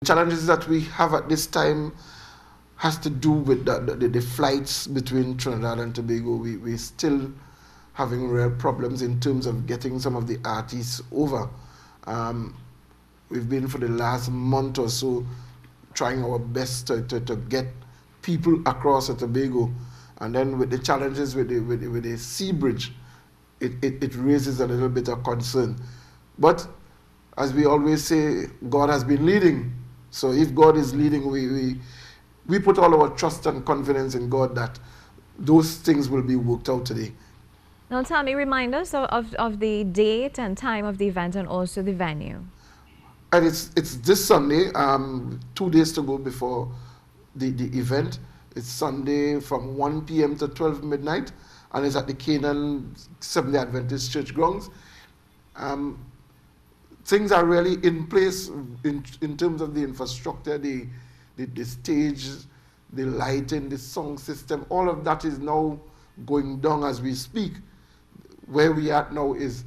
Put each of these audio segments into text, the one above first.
Challenges that we have at this time has to do with the flights between Trinidad and Tobago. We're still having real problems in terms of getting some of the artists over. Um, we've been for the last month or so trying our best to get people across to Tobago. And then with the challenges with the sea bridge, it raises a little bit of concern. But as we always say, God has been leading. So if God is leading, we put all our trust and confidence in God that those things will be worked out today. Now tell me, remind us of the date and time of the event and also the venue. And it's this Sunday, 2 days to go before the event. It's Sunday from 1 p.m. to 12 midnight, and it's at the Canaan Seventh-day Adventist Church grounds. Things are really in place in terms of the infrastructure, the stage, the lighting, the sound system. All of that is now going down as we speak. Where we are now is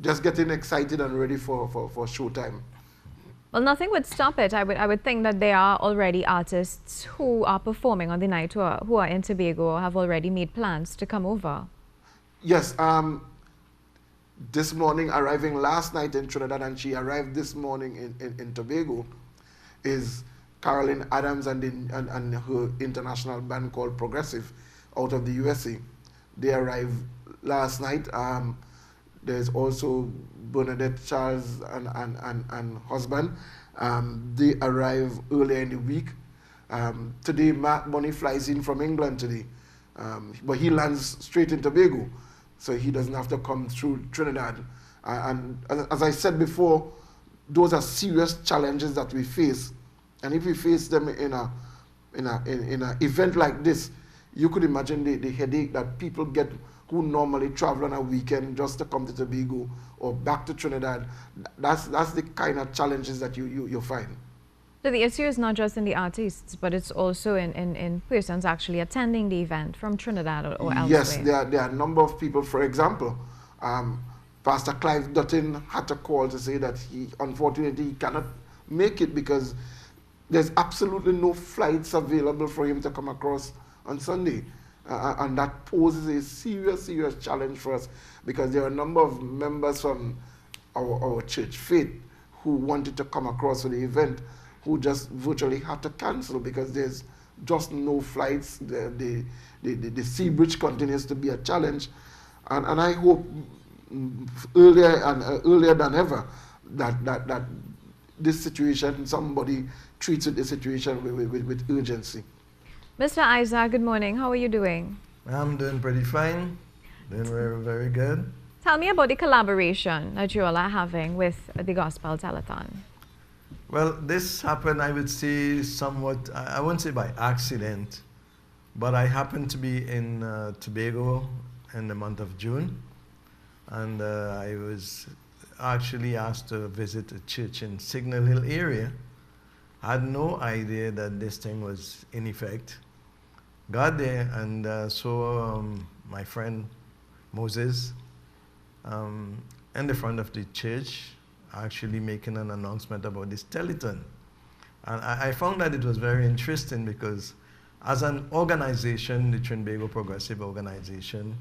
just getting excited and ready for showtime. Well, nothing would stop it. I would think that there are already artists who are performing on the night who are in Tobago or have already made plans to come over. Yes, this morning, arriving last night in Trinidad, and she arrived this morning in Tobago, is Carolyn Adams and her international band called Progressive out of the USA. They arrived last night. There's also Bernadette Charles and husband. They arrived earlier in the week. Today, Mark Money flies in from England today, but he lands straight in Tobago, so he doesn't have to come through Trinidad. And as I said before, those are serious challenges that we face, and if we face them in an event like this, you could imagine the headache that people get who normally travel on a weekend just to come to Tobago or back to Trinidad. That's the kind of challenges that you find. So the issue is not just in the artists, but it's also in persons actually attending the event from Trinidad or elsewhere. Yes, there are a number of people. For example, Pastor Clive Dutton had to call to say that unfortunately he cannot make it because there's absolutely no flights available for him to come across on Sunday. And that poses a serious challenge for us because there are a number of members from our church faith who wanted to come across for the event who just virtually had to cancel because there's just no flights. The sea bridge continues to be a challenge. And I hope earlier than ever that this situation, somebody treats the situation with urgency. Mr. Isaac, good morning. How are you doing? I'm doing pretty fine. Doing very good. Tell me about the collaboration that you all are having with the Gospel Telethon. Well, this happened, I would say, somewhat, I won't say by accident, but I happened to be in Tobago in the month of June, and I was actually asked to visit a church in Signal Hill area. I had no idea that this thing was in effect. Got there and saw my friend Moses in the front of the church actually making an announcement about this telethon. And I found that it was very interesting because as an organization, the Trinbago Progressive Organization,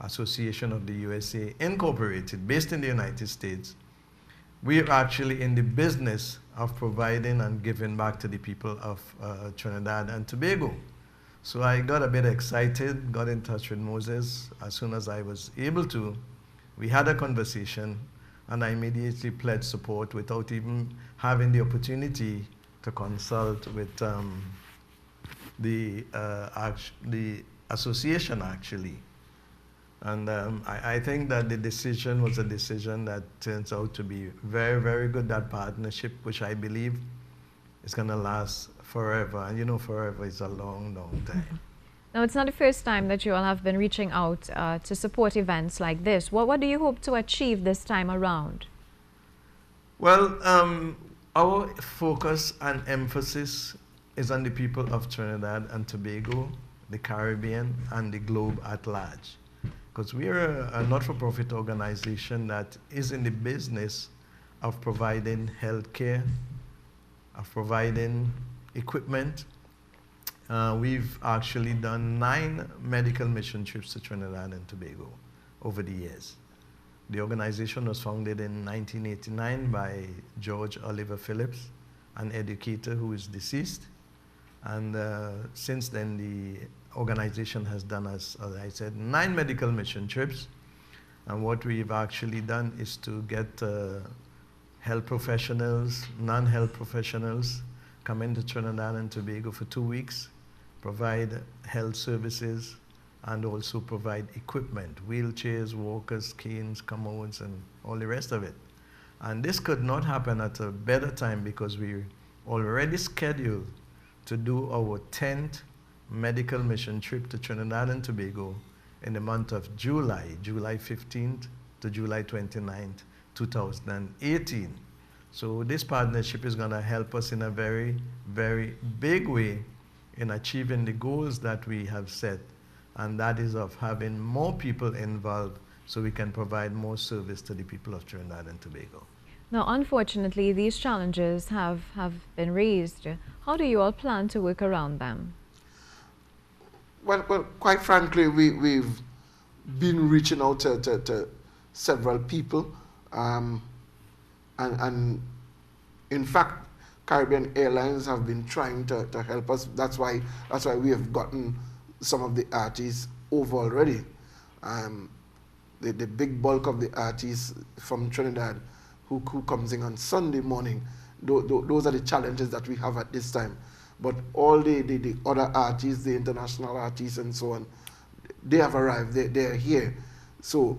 Association of the USA, Incorporated, based in the United States, we are actually in the business of providing and giving back to the people of Trinidad and Tobago. So I got a bit excited, got in touch with Moses as soon as I was able to. We had a conversation, and I immediately pledged support without even having the opportunity to consult with the association actually. And I think that the decision was a decision that turns out to be very good, that partnership, which I believe is going to last forever. And you know, forever is a long time. Now, it's not the first time that you all have been reaching out to support events like this. What do you hope to achieve this time around? Well, our focus and emphasis is on the people of Trinidad and Tobago, the Caribbean, and the globe at large. Because we are a not-for-profit organization that is in the business of providing health care, of providing equipment. We've actually done 9 medical mission trips to Trinidad and Tobago over the years. The organization was founded in 1989 by George Oliver Phillips, an educator who is deceased. And since then, the organization has done, as I said, 9 medical mission trips. And what we've actually done is to get health professionals, non-health professionals, come into Trinidad and Tobago for 2 weeks, provide health services, and also provide equipment, wheelchairs, walkers, canes, commodes, and all the rest of it. And this could not happen at a better time because we already scheduled to do our 10th medical mission trip to Trinidad and Tobago in the month of July 15th to July 29th, 2018. So this partnership is going to help us in a very, very big way in achieving the goals that we have set, and that is of having more people involved so we can provide more service to the people of Trinidad and Tobago. Now, unfortunately, these challenges have been raised. How do you all plan to work around them? Well, quite frankly, we've been reaching out to several people, and in fact, Caribbean Airlines have been trying to help us. That's why we have gotten some of the artists over already. The big bulk of the artists from Trinidad who comes in on Sunday morning, those are the challenges that we have at this time. But all the other artists, the international artists and so on, they have arrived, they're here. So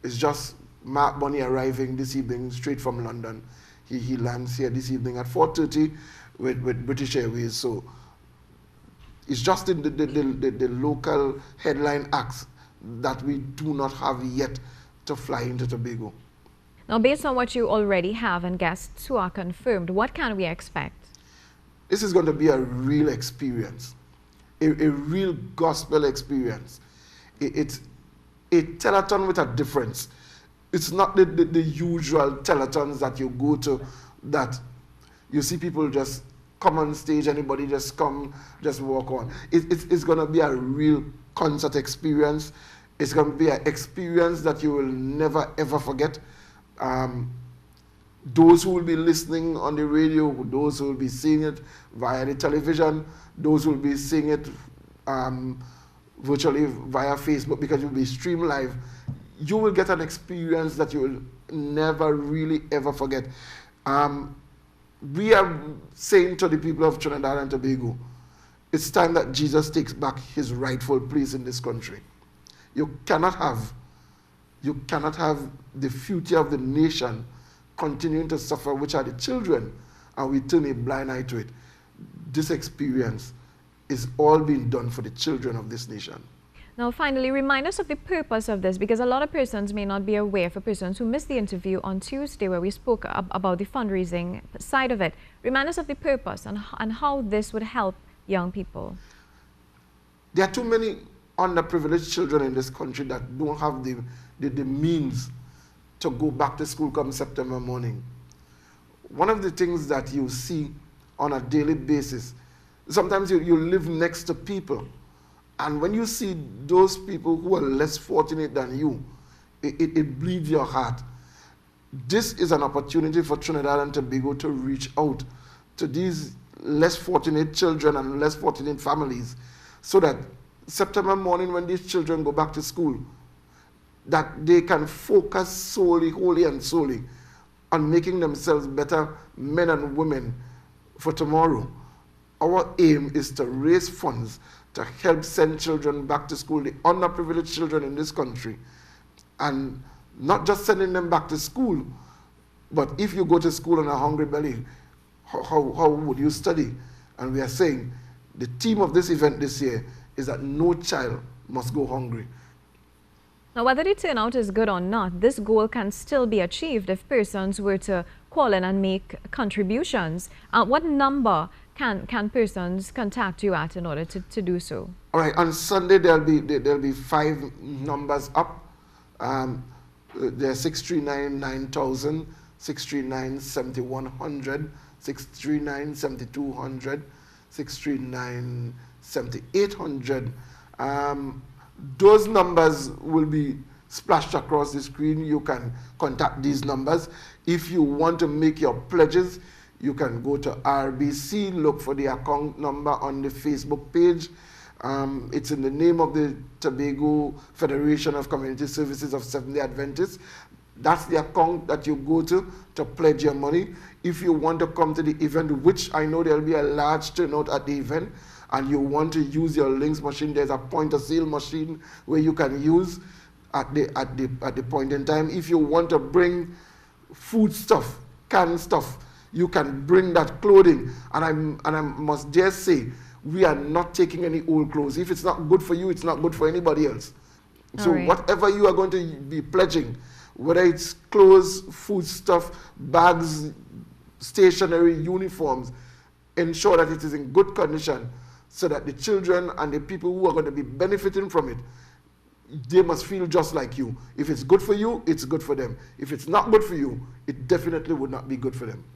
it's just Mark Bunny arriving this evening straight from London. He lands here this evening at 4:30 with British Airways. So it's just in the local headline acts that we do not have yet to fly into Tobago. Now, based on what you already have and guests who are confirmed, what can we expect? This is going to be a real experience, a real gospel experience. It's a telethon with a difference. It's not the usual telethons that you go to, that you see people just come on stage, anybody just come, just walk on. It's going to be a real concert experience. It's going to be an experience that you will never ever forget. Those who will be listening on the radio, those who will be seeing it via the television, those who will be seeing it virtually via Facebook, because you'll be streamed live, you will get an experience that you will never really ever forget. We are saying to the people of Trinidad and Tobago, it's time that Jesus takes back his rightful place in this country. You cannot have the future of the nation continuing to suffer, which are the children, and we turn a blind eye to it. This experience is all being done for the children of this nation. Now, finally, remind us of the purpose of this, because a lot of persons may not be aware, for persons who missed the interview on Tuesday where we spoke about the fundraising side of it. Remind us of the purpose and how this would help young people. There are too many underprivileged children in this country that don't have the means to go back to school come September morning. One of the things that you see on a daily basis, sometimes you live next to people, and when you see those people who are less fortunate than you, it bleeds your heart. This is an opportunity for Trinidad and Tobago to reach out to these less fortunate children and less fortunate families, so that September morning, when these children go back to school, that they can focus solely, wholly and solely on making themselves better men and women for tomorrow. Our aim is to raise funds to help send children back to school, the underprivileged children in this country, and not just sending them back to school, but if you go to school on a hungry belly, how would you study? And we are saying the theme of this event this year is that no child must go hungry. Now, whether the turnout is good or not, this goal can still be achieved if persons were to call in and make contributions. What number can persons contact you at in order to do so? All right, on Sunday there'll be 5 numbers up. There's 639-9000, 639-7100, 639-7200, 639-7800. Those numbers will be splashed across the screen. You can contact these numbers. If you want to make your pledges, you can go to RBC, look for the account number on the Facebook page. It's in the name of the Tobago Federation of Community Services of Seventh-day Adventists. That's the account that you go to pledge your money. If you want to come to the event, which I know there'll be a large turnout at the event, and you want to use your links machine, there's a point of sale machine where you can use at the point in time. If you want to bring food stuff, canned stuff, you can bring that clothing. And I must dare say, we are not taking any old clothes. If it's not good for you, it's not good for anybody else. So whatever you are going to be pledging, whether it's clothes, food stuff, bags, stationery, uniforms, ensure that it is in good condition so that the children and the people who are going to be benefiting from it, they must feel just like you. If it's good for you, it's good for them. If it's not good for you, it definitely would not be good for them.